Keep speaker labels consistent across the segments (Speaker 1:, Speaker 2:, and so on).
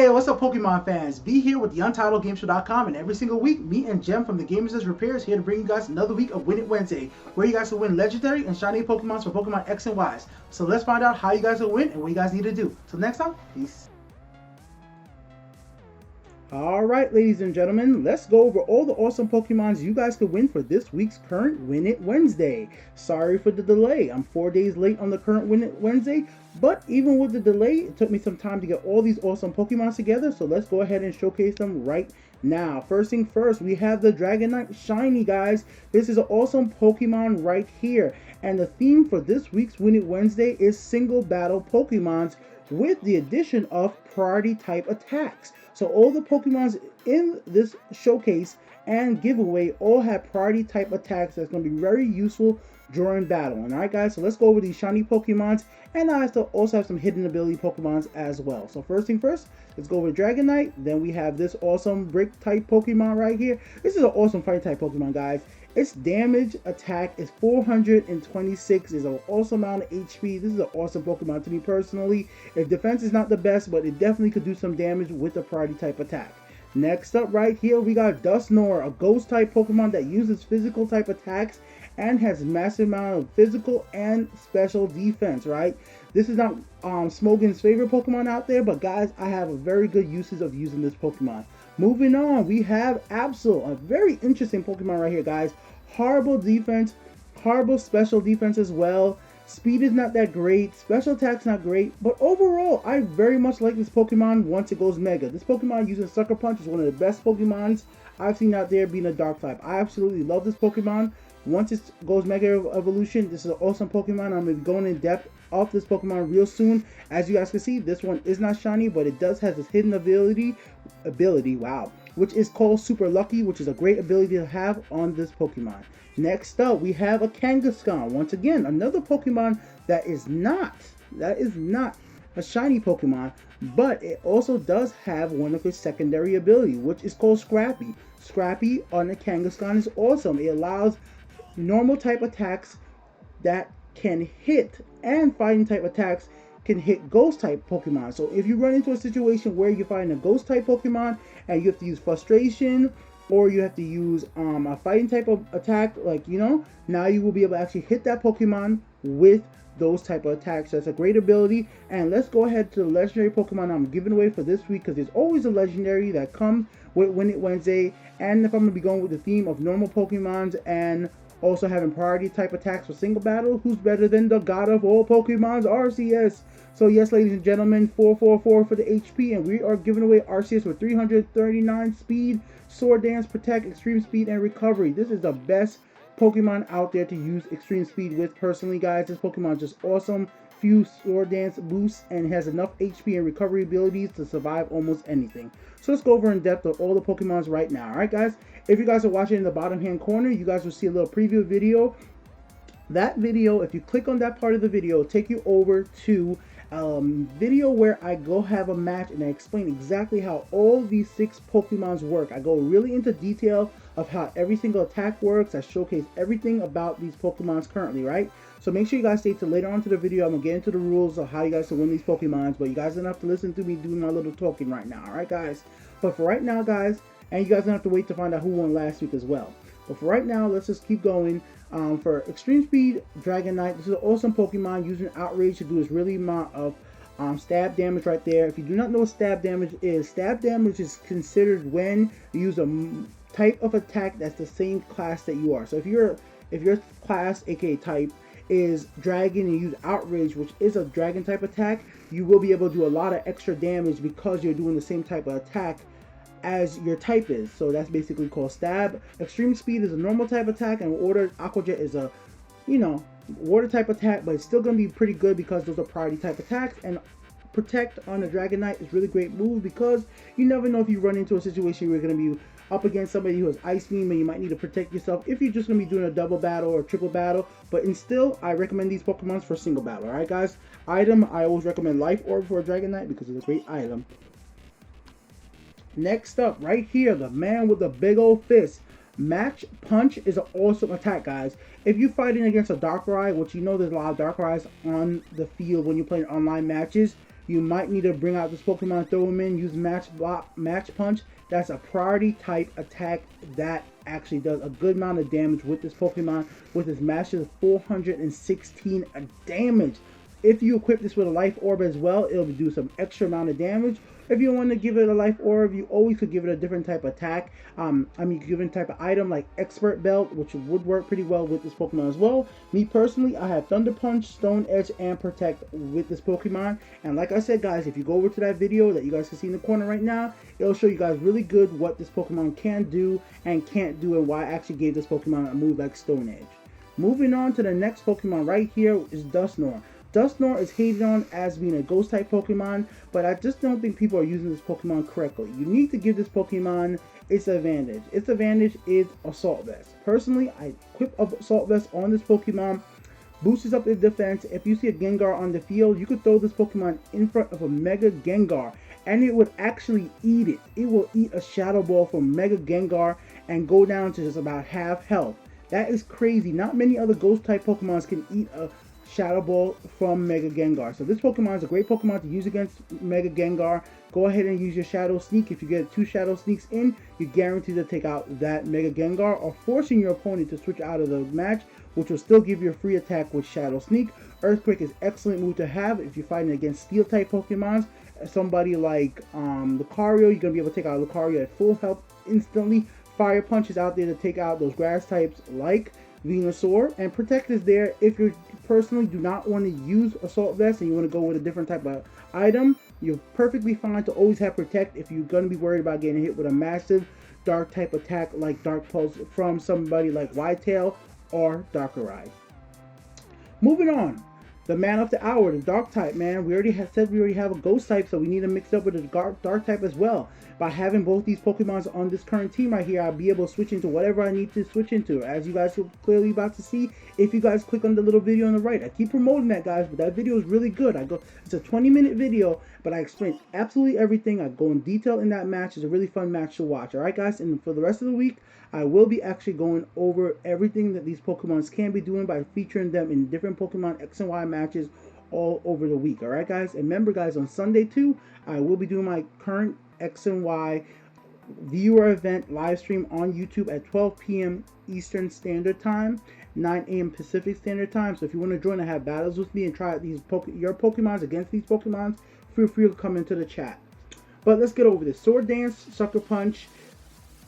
Speaker 1: Hey, what's up, Pokemon fans? Be here with the UntitledGameShow.com, and every single week, me and Jem from the Gamers as Repairs here to bring you guys another week of Win It Wednesday, where you guys will win legendary and shiny Pokemons for Pokemon X and Y's. So let's find out how you guys will win and what you guys need to do. Till next time, peace. Alright, ladies and gentlemen, let's go over all the awesome Pokemons you guys could win for this week's current Win It Wednesday. Sorry for the delay. I'm 4 days late on the current Win It Wednesday, but even with the delay, it took me some time to get all these awesome Pokemons together, so let's go ahead and showcase them right now. First thing first, we have the Dragonite Shiny, guys. This is an awesome Pokemon right here, and the theme for this week's Win It Wednesday is single battle Pokemons with the addition of priority type attacks. So all the Pokemons in this showcase and giveaway all have priority type attacks that's going to be very useful during battle. Alright guys, so let's go over these shiny Pokemons, and I also have some hidden ability Pokemons as well. So first thing first, let's go over Dragonite. Then we have this awesome brick type Pokemon right here. This is an awesome fighting type Pokemon, guys. Its damage attack is 426. It's an awesome amount of HP. This is an awesome Pokemon to me personally. Its defense is not the best, but it definitely could do some damage with a priority type attack. Next up right here, we got Dusknoir, a ghost type Pokemon that uses physical type attacks and has massive amount of physical and special defense, right? This is not Smogan's favorite Pokemon out there, but guys, I have a very good uses of using this Pokemon. Moving on, we have Absol, a very interesting Pokemon right here, guys. Horrible defense, horrible special defense as well. Speed is not that great, special attack's not great, but overall, I very much like this Pokemon once it goes Mega. This Pokemon using Sucker Punch is one of the best Pokemons I've seen out there being a Dark type. I absolutely love this Pokemon. Once it goes Mega Evolution, this is an awesome Pokemon. I'm going to be going in depth off this Pokemon real soon. As you guys can see, this one is not shiny, but it does have this hidden ability, wow, which is called Super Lucky, which is a great ability to have on this Pokemon. Next up, we have a Kangaskhan. Once again, another Pokemon that is not a shiny Pokemon, but it also does have one of its secondary ability, which is called Scrappy. Scrappy on the Kangaskhan is awesome. It allows normal type attacks that can hit, and fighting type attacks can hit ghost type Pokemon. So if you run into a situation where you find a ghost type Pokemon and you have to use frustration, or you have to use a fighting type of attack, like, you know, now you will be able to actually hit that Pokemon with those type of attacks. That's a great ability. And let's go ahead to the legendary Pokemon I'm giving away for this week, because there's always a legendary that comes with Win It Wednesday. And if I'm going to be going with the theme of normal Pokemons and also having priority type attacks for single battle, who's better than the god of all Pokemons, Arceus? So yes, ladies and gentlemen, 444 for the HP, and we are giving away Arceus with 339 speed, Sword Dance, Protect, Extreme Speed, and Recovery. This is the best Pokemon out there to use Extreme Speed with. Personally, guys, this Pokemon is just awesome. Few Sword Dance boosts and has enough HP and recovery abilities to survive almost anything. So let's go over in depth of all the Pokemons right now. Alright guys, if you guys are watching in the bottom hand corner, you guys will see a little preview video. That video, if you click on that part of the video, it'll take you over to video where I go have a match and I explain exactly how all these 6 Pokemons work. I go really into detail of how every single attack works. I showcase everything about these Pokemons currently, right? So make sure you guys stay till later on to the video. I'm gonna get into the rules of how you guys can win these Pokemons, but you guys don't have to listen to me doing my little talking right now, alright guys? But for right now, guys, and you guys don't have to wait to find out who won last week as well. But for right now, let's just keep going. For Extreme Speed, Dragonite, this is an awesome Pokemon using Outrage to do this really amount of stab damage right there. If you do not know what stab damage is considered when you use a type of attack that's the same class that you are. So if your class, aka type, is Dragon and you use Outrage, which is a Dragon type attack, you will be able to do a lot of extra damage because you're doing the same type of attack as your type is. So that's basically called stab. Extreme Speed is a normal type attack, and Order Aqua Jet is a, you know, water type attack, but it's still going to be pretty good because those are priority type attacks. And Protect on a Dragonite is really great move because you never know if you run into a situation where you're going to be up against somebody who has Ice Beam and you might need to protect yourself if you're just going to be doing a double battle or triple battle. But still, I recommend these Pokemons for single battle. Alright guys, item, I always recommend Life Orb for a Dragonite because it's a great item. Next up, right here, the man with the big old fist. Match Punch is an awesome attack, guys. If you're fighting against a Darkrai, which you know there's a lot of Darkrai's on the field when you're playing online matches, you might need to bring out this Pokemon, throw him in, use Match Punch. That's a priority type attack that actually does a good amount of damage with this Pokemon. With his massive 416 damage. If you equip this with a life orb as well, it'll do some extra amount of damage. If you want to give it a life orb, you always could give it a different type of attack. You could give it a type of item like Expert Belt, which would work pretty well with this Pokemon as well. Me personally, I have Thunder Punch, Stone Edge, and Protect with this Pokemon. And like I said, guys, if you go over to that video that you guys can see in the corner right now, it'll show you guys really good what this Pokemon can do and can't do, and why I actually gave this Pokemon a move like Stone Edge. Moving on to the next Pokemon right here is Dusknoir. Dusknoir is hated on as being a ghost type Pokemon, but I just don't think people are using this Pokemon correctly. You need to give this Pokemon its advantage. Its advantage is Assault Vest. Personally, I equip Assault Vest on this Pokemon, boosts up its defense. If you see a Gengar on the field, you could throw this Pokemon in front of a Mega Gengar, and it would actually eat it. It will eat a Shadow Ball from Mega Gengar and go down to just about half health. That is crazy. Not many other ghost type Pokemons can eat a Shadow Ball from Mega Gengar. So this Pokemon is a great Pokemon to use against Mega Gengar. Go ahead and use your Shadow Sneak. If you get 2 Shadow Sneaks in, you're guaranteed to take out that Mega Gengar, or forcing your opponent to switch out of the match, which will still give you a free attack with Shadow Sneak. Earthquake is an excellent move to have if you're fighting against Steel type Pokemons. Somebody like Lucario, you're going to be able to take out Lucario at full health instantly. Fire Punch is out there to take out those grass types like Venusaur, and Protect is there if you personally do not want to use Assault Vest and you want to go with a different type of item. You're perfectly fine to always have Protect if you're going to be worried about getting hit with a massive dark type attack like Dark Pulse from somebody like Whitetail or Darkrai. Moving on, the man of the hour, the Dark type, man. We already have a Ghost type, so we need to mix up with a Dark type as well. By having both these Pokemons on this current team right here, I'll be able to switch into whatever I need to switch into. As you guys are clearly about to see, if you guys click on the little video on the right. I keep promoting that, guys, but that video is really good. It's a 20-minute video, but I explain absolutely everything. I go in detail in that match. It's a really fun match to watch. All right, guys, and for the rest of the week, I will be actually going over everything that these Pokemons can be doing by featuring them in different Pokemon X and Y matches all over the week. All right, guys, and remember, guys, on Sunday too, I will be doing my current X and Y viewer event live stream on YouTube at 12 p.m. Eastern Standard Time, 9 a.m. Pacific Standard Time. So if you want to join and have battles with me and try out your Pokemons against these Pokemons, feel free to come into the chat. But let's get over this. Sword Dance, Sucker Punch,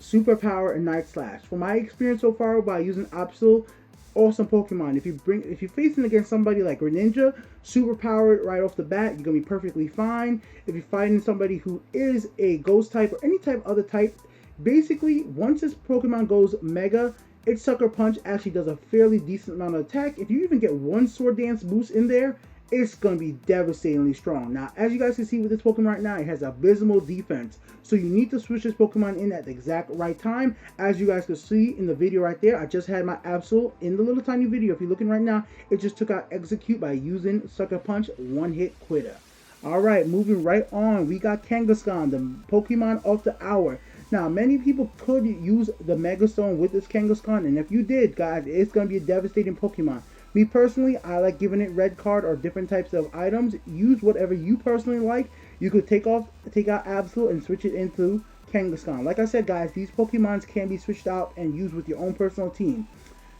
Speaker 1: Superpower, and Night Slash. From my experience so far, by using Absol, awesome Pokemon. If you're facing against somebody like Greninja, Superpower right off the bat, you're gonna be perfectly fine. If you're fighting somebody who is a Ghost type or any type other type, basically once this Pokemon goes Mega, its Sucker Punch actually does a fairly decent amount of attack. If you even get one Sword Dance boost in there, it's going to be devastatingly strong. Now, as you guys can see with this Pokemon right now, it has abysmal defense. So you need to switch this Pokemon in at the exact right time. As you guys can see in the video right there, I just had my Absol in the little tiny video. If you're looking right now, it just took out Execute by using Sucker Punch, one-hit quitter. Alright, moving right on, we got Kangaskhan, the Pokemon of the hour. Now, many people could use the Mega Stone with this Kangaskhan, and if you did, guys, it's going to be a devastating Pokemon. Me personally, I like giving it red card or different types of items. Use whatever you personally like. You could take out Absol and switch it into Kangaskhan. Like I said, guys, these Pokemons can be switched out and used with your own personal team.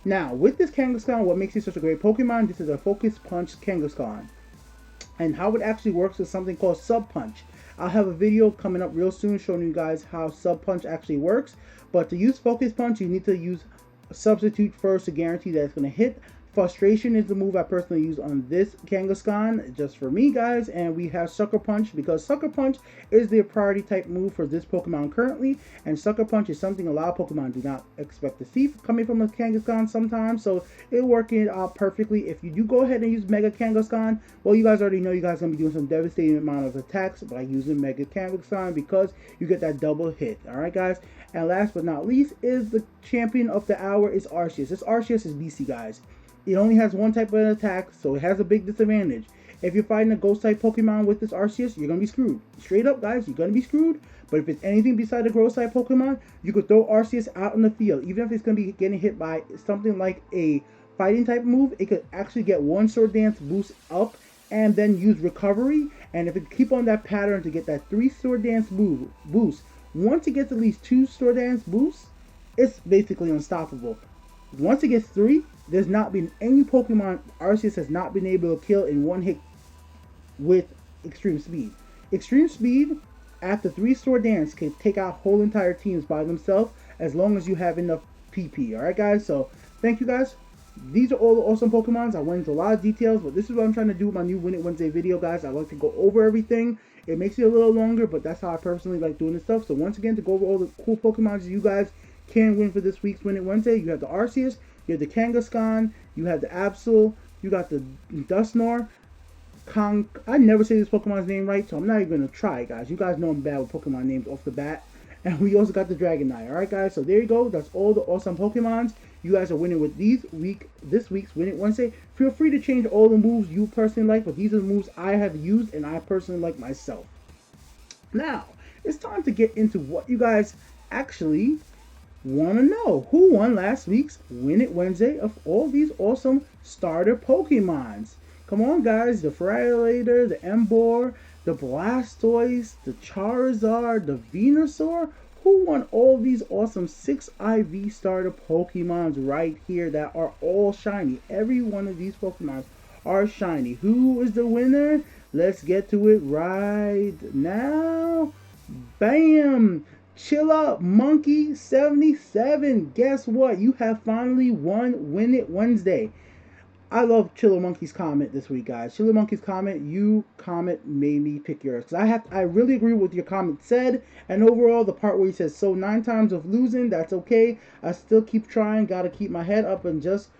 Speaker 1: Now, with this Kangaskhan, what makes it such a great Pokemon, this is a Focus Punch Kangaskhan. And how it actually works is something called Sub Punch. I'll have a video coming up real soon showing you guys how Sub Punch actually works. But to use Focus Punch, you need to use Substitute first to guarantee that it's going to hit. Frustration is the move I personally use on this Kangaskhan, just for me, guys. And we have Sucker Punch, because Sucker Punch is the priority type move for this Pokemon currently. And Sucker Punch is something a lot of Pokemon do not expect to see coming from a Kangaskhan sometimes. So it'll work it out perfectly. If you do go ahead and use Mega Kangaskhan, well, you guys already know you guys are going to be doing some devastating amount of attacks by using Mega Kangaskhan, because you get that double hit. Alright, guys. And last but not least is the champion of the hour is Arceus. This Arceus is BC, guys. It only has one type of attack, so it has a big disadvantage. If you're fighting a Ghost type Pokemon with this Arceus, you're going to be screwed. Straight up, guys, you're going to be screwed. But if it's anything besides a Ghost type Pokemon, you could throw Arceus out in the field. Even if it's going to be getting hit by something like a fighting type move, it could actually get one Sword Dance boost up and then use Recovery And if it keep on that pattern to get that 3 sword dance boost, once it gets at least 2 sword dance boosts, it's basically unstoppable. Once it gets 3, there's not been any Pokemon Arceus has not been able to kill in one hit with Extreme Speed. Extreme Speed, after 3 sword dance, can take out whole entire teams by themselves as long as you have enough PP. Alright guys, so thank you guys. These are all the awesome Pokemons. I went into a lot of details, but this is what I'm trying to do with my new Win It Wednesday video, guys. I like to go over everything. It makes it a little longer, but that's how I personally like doing this stuff. So once again, to go over all the cool Pokemons you guys can win for this week's Win It Wednesday, you have the Arceus, you have the Kangaskhan, you have the Absol, you got the Dusknoir, I never say this Pokemon's name right, so I'm not even going to try, guys. You guys know I'm bad with Pokemon names off the bat. And we also got the Dragonite. Alright, guys, so there you go. That's all the awesome Pokemons. You guys are winning with this week's Win It Wednesday. Feel free to change all the moves you personally like, but these are the moves I have used and I personally like myself. Now, it's time to get into what you guys actually want to know. Who won last week's Win It Wednesday of all these awesome starter Pokemons? Come on, guys. The Feraligatr, the Emboar, the Blastoise, the Charizard, the Venusaur. Who won all these awesome 6 IV starter Pokemons right here that are all shiny? Every one of these Pokemons are shiny. Who is the winner? Let's get to it right now. Bam! Chilla Monkey 77. Guess what? You have finally won Win It Wednesday. I love Chilla Monkey's comment this week, guys. Chilla Monkey's comment, made me pick yours. Because I really agree with what your comment said. And overall, the part where he says, so 9 times of losing, that's okay. I still keep trying. Gotta keep my head up and just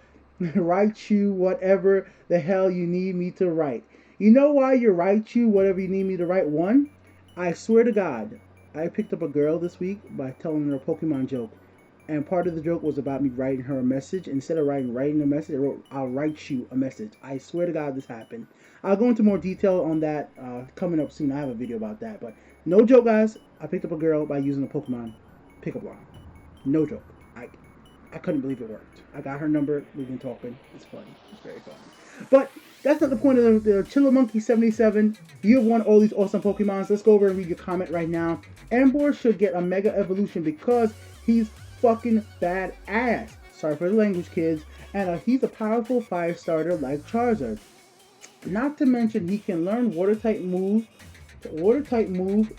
Speaker 1: write you whatever the hell you need me to write. You know why you write you whatever you need me to write? One, I swear to God, I picked up a girl this week by telling her a Pokemon joke. And part of the joke was about me writing her a message. Instead of writing a message, I wrote, I'll write you a message. I swear to God this happened. I'll go into more detail on that coming up soon. I have a video about that. But no joke, guys. I picked up a girl by using a Pokemon pickup line. No joke. I couldn't believe it worked. I got her number. We've been talking. It's funny. It's very funny. But that's not the point of the Chilla Monkey 77. You have won all these awesome Pokemons. Let's go over and read your comment right now. Emboar should get a Mega Evolution because he's fucking badass. Sorry for the language, kids. And he's a powerful fire starter like Charizard. Not to mention he can learn water type move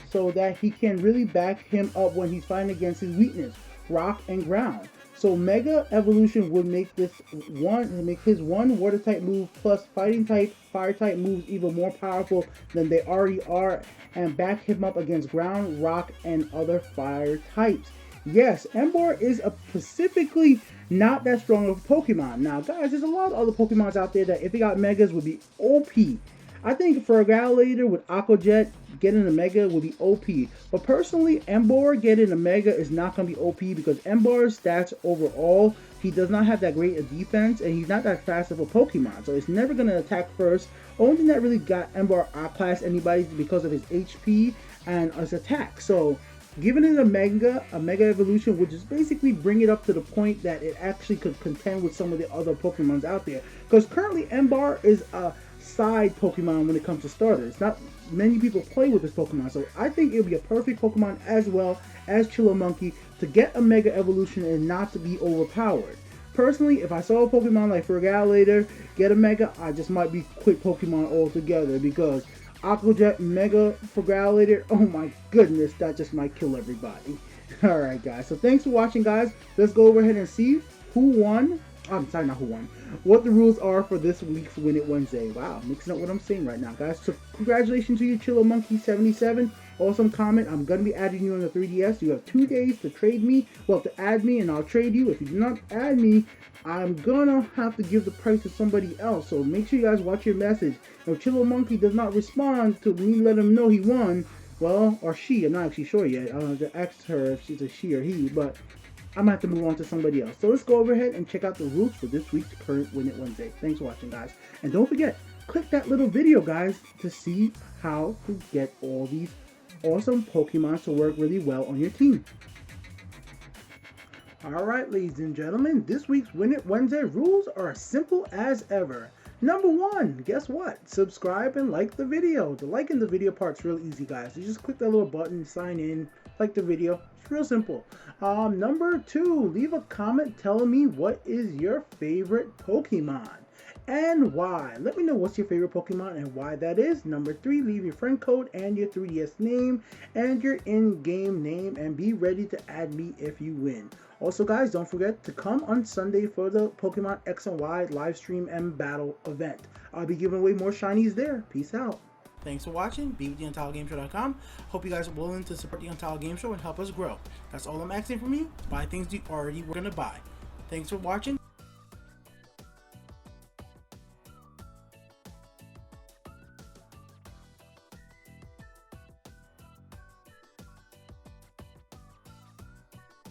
Speaker 1: so that he can really back him up when he's fighting against his weakness, rock and ground. So Mega Evolution would make his one water type move plus fighting type, fire type moves even more powerful than they already are, and back him up against ground, rock, and other fire types. Yes, Emboar is specifically not that strong of a Pokemon. Now, guys, there's a lot of other Pokemons out there that if they got Megas would be OP. I think for a Feraligatr with Aqua Jet, getting a Mega would be OP. But personally, Emboar getting a Mega is not going to be OP because Emboar's stats overall, he does not have that great a defense and he's not that fast of a Pokemon. So it's never going to attack first. Only thing that really got Emboar outclassed anybody is because of his HP and his attack. So giving it a Mega Evolution would just basically bring it up to the point that it actually could contend with some of the other Pokemons out there. Because currently Emboar is a side Pokemon when it comes to starters. Not many people play with this Pokemon, so I think it would be a perfect Pokemon as well as Chilla Monkey to get a Mega Evolution and not to be overpowered. Personally, if I saw a Pokemon like Feraligatr get a Mega, I just might be quit Pokemon altogether because Aqua Jet Mega Feraligatr, oh my goodness, that just might kill everybody. Alright guys, so thanks for watching, guys. Let's go over ahead and see who won. I'm sorry, not who won. What the rules are for this week's Win It Wednesday. Wow, mixing up what I'm saying right now, guys. So congratulations to you, Chilla Monkey 77. Awesome comment. I'm going to be adding you on the 3DS. You have 2 days to trade me. Well, to add me, and I'll trade you. If you do not add me, I'm going to have to give the price to somebody else. So make sure you guys watch your message. If Chilla Monkey does not respond to me, let him know he won. Well, or she. I'm not actually sure yet. I'll have to ask her if she's a she or he. But I'm going to have to move on to somebody else. So let's go over ahead and check out the rules for this week's current Win It Wednesday. Thanks for watching, guys. And don't forget, click that little video, guys, to see how to get all these awesome Pokemon to work really well on your team. Alright, ladies and gentlemen, this week's Win It Wednesday rules are as simple as ever. Number one, guess what? Subscribe and like the video. The liking the video part's real easy, guys. You just click that little button, sign in, like the video. It's real simple. Number two, leave a comment telling me what is your favorite Pokemon and why. Let me know what's your favorite Pokemon and why that is. Number three, leave your friend code and your 3DS name and your in-game name and be ready to add me if you win. Also, guys, don't forget to come on Sunday for the Pokemon X and Y live stream and battle event. I'll be giving away more shinies there. Peace out. Thanks for watching. Be with the UntitledGameShow.com. Hope you guys are willing to support the Untitled Game Show and help us grow. That's all I'm asking from you. Buy things you already were going to buy. Thanks for watching.